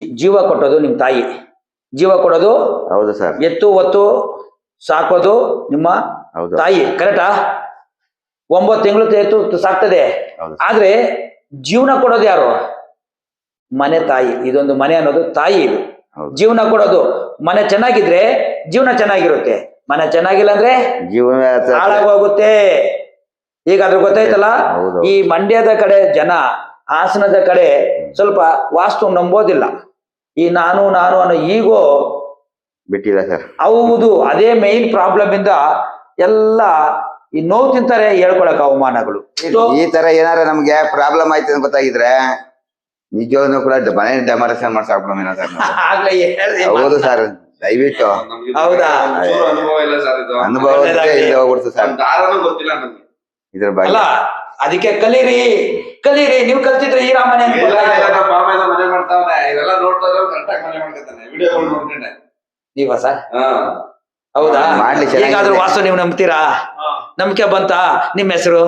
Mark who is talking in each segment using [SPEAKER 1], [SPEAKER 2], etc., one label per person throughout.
[SPEAKER 1] ಜೀವ ಕೊಟ್ಟೋದು ನಿಮ್ ತಾಯಿ, ಜೀವ ಕೊಡೋದು
[SPEAKER 2] ಹೌದು ಸರ್.
[SPEAKER 1] ಎತ್ತು ಒತ್ತು ಸಾಕೋದು ನಿಮ್ಮ ತಾಯಿ, ಕರೆಕ್ಟಾ? 9 ತಿಂಗಳು ಎತ್ತು ಸಾಕ್ತದೆ. ಆದ್ರೆ ಜೀವನ ಕೊಡೋದು ಯಾರು? ಮನೆ ತಾಯಿ. ಇದೊಂದು ಮನೆ ಅನ್ನೋದು ತಾಯಿ. ಇದು ಜೀವನ ಕೊಡೋದು. ಮನೆ ಚೆನ್ನಾಗಿದ್ರೆ ಜೀವನ ಚೆನ್ನಾಗಿರುತ್ತೆ, ಮನೆ ಚೆನ್ನಾಗಿಲ್ಲ ಅಂದ್ರೆ
[SPEAKER 2] ಜೀವನ
[SPEAKER 1] ಹಾಳಾಗೋಗುತ್ತೆ. ಈಗ ಅದ್ರ ಗೊತ್ತಾಯ್ತಲ್ಲ. ಈ ಮಂಡ್ಯದ ಕಡೆ ಜನ, ಹಾಸನದ ಕಡೆ ಸ್ವಲ್ಪ ವಾಸ್ತು ನಂಬೋದಿಲ್ಲ. ಈ ನಾನು ಅನ್ನೋ ಈಗೋ
[SPEAKER 2] ಬಿಟ್ಟಿಲ್ಲ ಸರ್.
[SPEAKER 1] ಹೌದು, ಅದೇ ಮೈನ್ ಪ್ರಾಬ್ಲಮ್ ಇಂದ ಎಲ್ಲ ಈ ನೋವು ತಿಂತಾರೆ, ಹೇಳ್ಕೊಳಕ್ ಅವಮಾನಗಳು.
[SPEAKER 2] ಈ ತರ ಏನಾರ ನಮ್ಗೆ ಪ್ರಾಬ್ಲಮ್ ಆಯ್ತು ಅಂತ ಗೊತ್ತಾಗಿದ್ರೆ ನಿಜವಾಗ್ಲೂ ಕೂಡ ಮನೆ ಡೆಮಾರೇಷನ್ ಮಾಡ್ಸಾಕ್ಬಿಡೋಣ ಸರ್. ಹೌದು ಸರ್, ದಯವಿಟ್ಟು.
[SPEAKER 1] ಹೌದಾ?
[SPEAKER 2] ಅನುಭವ ಇಲ್ಲದೆ ಹೋಗ್ಬಿಡ್ತು ಸರ್ ಇದ್ರ ಬಗ್ಗೆ.
[SPEAKER 1] ಅಲ್ಲ, ಅದಕ್ಕೆ ಕಲೀರಿ ಕಲೀರಿ. ನೀವು ಕಲ್ತಿದ್ರೆ ಈ ರಾಮನೆ ನೀವ ಸರ್? ಹೌದಾ? ಹೇಗಾದ್ರೂ ವಾಸ್ತು ನೀವು ನಂಬ್ತೀರಾ? ನಂಬಿಕೆ ಬಂತಾ? ನಿಮ್ಮ ಹೆಸರು?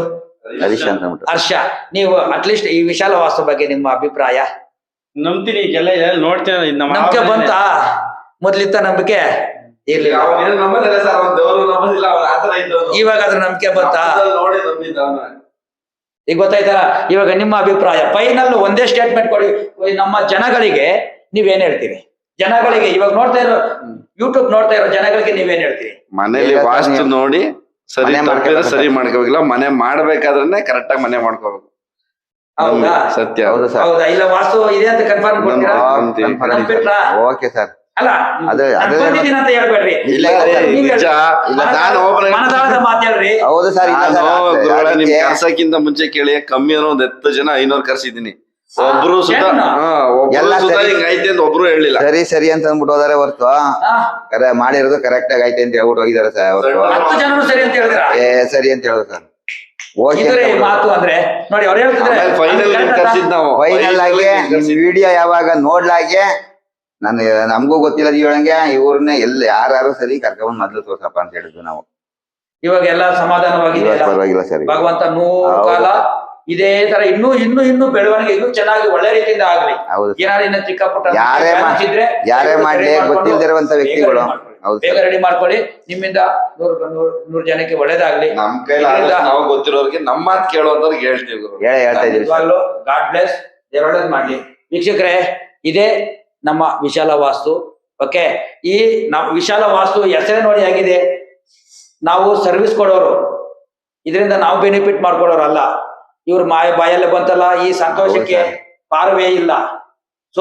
[SPEAKER 1] ಹರ್ಷ. ನೀವು ಅಟ್ಲೀಸ್ಟ್ ಈ ವಿಶಾಲ ವಾಸ್ತು ಬಗ್ಗೆ ನಿಮ್ಮ ಅಭಿಪ್ರಾಯ?
[SPEAKER 3] ನಂಬ್ತೀನಿ, ಎಲ್ಲ ನೋಡ್ತೀನಿ.
[SPEAKER 1] ನಂಬಿಕೆ ಬಂತಾ? ಮೊದ್ಲಿತ್ತ ನಂಬಿಕೆ ಇರ್ಲಿಲ್ಲ, ಇವಾಗ ಅದ್ರ ನಂಬಿಕೆ ಬಂತಾ? ಈಗ ಗೊತ್ತಾಯ್ತಾರ? ಇವಾಗ ನಿಮ್ಮ ಅಭಿಪ್ರಾಯ ಫೈನಲ್ ಒಂದೇ ಸ್ಟೇಟ್ಮೆಂಟ್ ಕೊಡಿ. ನಮ್ಮ ಜನಗಳಿಗೆ ನೀವೇನ್ ಹೇಳ್ತೀರಿ? ಜನಗಳಿಗೆ ಇವಾಗ ನೋಡ್ತಾ ಇರೋ, ಯೂಟ್ಯೂಬ್ ನೋಡ್ತಾ ಇರೋ ಜನಗಳಿಗೆ ನೀವೇನ್ ಹೇಳ್ತೀರಿ?
[SPEAKER 4] ಮನೇಲಿ ವಾಸ್ತು ನೋಡಿ ಸರಿ ಮಾಡ್ಕೋಬೇಕಿಲ್ಲ, ಮನೆ ಮಾಡ್ಬೇಕಾದ್ರೆ ಕರೆಕ್ಟ್ ಆಗಿ ಮನೆ ಮಾಡ್ಕೋಬೇಕು.
[SPEAKER 1] ಹೌದಾ?
[SPEAKER 4] ಸತ್ಯ.
[SPEAKER 1] ಹೌದಾ? ಇಲ್ಲ ವಾಸ್ತು ಇದೆ ಅಂತ ಕನ್ಫರ್ಮ್ ಕೊಡ್ತೀರಾ?
[SPEAKER 2] Okay sir.
[SPEAKER 1] ಅಲ್ಲ, ಬಂದಿದ್ದೀನಿ ಅಂತ ಹೇಳ್ಬೇಡ್ರಿ, ಮನದಾಳದ ಮಾತು ಹೇಳ್ರಿ.
[SPEAKER 2] ಹೌದು ಸರ್.
[SPEAKER 4] ನಿಮ್ ಕರ್ಸಕ್ಕಿಂತ ಮುಂಚೆ ಕೇಳಿ, ಕಮ್ಮಿ ಅನ್ನೋ 10 ಜನ 500 ಕರ್ಸಿದೀನಿ. ಒಬ್ರು ಸುತ್ತ ಐತೆ ಅಂತ ಒಬ್ರು ಹೇಳಿಲ್ಲ.
[SPEAKER 2] ಸರಿ ಅಂತ ಅಂದ್ಬಿಟ್ಟು ಹೋದಾರೆ ಹೊರ್ತು ಮಾಡಿರೋದು ಕರೆಕ್ಟ್ ಆಗಿ ಐತೆ ಅಂತ ಹೇಳ್ಬಿಟ್ಟು ಹೋಗಿದಾರೆ ಸರ್.
[SPEAKER 1] 10 ಜನರು ಸರಿ ಅಂತ ಹೇಳಿದ್ರ?
[SPEAKER 2] ಸರಿ ಅಂತ ಹೇಳಿದ್ರು ಸರ್.
[SPEAKER 1] ಮಾತು ಅಂದ್ರೆ ನೋಡಿ, ಅವ್ರು ಹೇಳ್ತಿದ್ರೆ
[SPEAKER 2] ಫೈನಲ್ ಆಗಿ ವಿಡಿಯೋ ಯಾವಾಗ ನೋಡ್ಲಾಗೆ ನಮಗೂ ಗೊತ್ತಿಲ್ಲ ಹೇಳಂಗೆ ಇವ್ರನ್ನೇ ಯಾರು ಸರಿ ಕರ್ಕೊಂಡ್ ಮೊದ್ಲು ತೋರ್ಸಪ್ಪ ಅಂತ ಹೇಳಿದ್ವಿ ನಾವು.
[SPEAKER 1] ಇವಾಗ ಎಲ್ಲ ಸಮಾಧಾನವಾಗಿದೆ,
[SPEAKER 2] ಪರವಾಗಿಲ್ಲ ಸರ್.
[SPEAKER 1] ಭಗವಂತ ಕಾಲ ಇದೇ ತರ ಇನ್ನೂ ಬೆಳವಣಿಗೆ ಇನ್ನೂ ಚೆನ್ನಾಗಿ ಒಳ್ಳೆ ರೀತಿಯಿಂದ ಆಗ್ಲಿ. ಏನಾದ್ರು ಚಿಕ್ಕ ಪುಟ್ಟ
[SPEAKER 2] ಯಾರೇ ಮಾಡ್ಲಿ ಗೊತ್ತಿಲ್ದಿರುವಂತ ವ್ಯಕ್ತಿಗಳು
[SPEAKER 1] ಬೇಗ ರೆಡಿ ಮಾಡ್ಕೊಳ್ಳಿ. ನಿಮ್ಮಿಂದ 100 ಜನಕ್ಕೆ ಒಳ್ಳೇದಾಗ್ಲಿ.
[SPEAKER 4] ನಮ್ ಕೈಲಿ ನಾವು ಗೊತ್ತಿರೋರ್ಗೆ ನಮ್ಮ ಮಾತು ಕೇಳುವಂತವ್ರಿಗೆ ಹೇಳ್ತೀವಿ.
[SPEAKER 2] ಹೇಳ್ತಾ ಇದೀವಿ.
[SPEAKER 1] ಗಾಡ್ ಬ್ಲೆಸ್, ಒಳ್ಳೇದ್ ಮಾಡ್ಲಿ. ವೀಕ್ಷಕರೇ, ಇದೇ ನಮ್ಮ ವಿಶಾಲ ವಾಸ್ತು. ಓಕೆ, ಈ ವಿಶಾಲ ವಾಸ್ತು ಹೆಸರೇ ನೋಡಿ ಆಗಿದೆ. ನಾವು ಸರ್ವಿಸ್ ಕೊಡೋರು, ಇದರಿಂದ ನಾವು ಬೆನಿಫಿಟ್ ಮಾಡ್ಕೊಳ್ಳೋರು ಅಲ್ಲ. ಇವ್ರ ಬಾಯಲ್ಲೇ ಬಂತಲ್ಲ, ಈ ಸಂತೋಷಕ್ಕೆ ಪಾರವೇ ಇಲ್ಲ.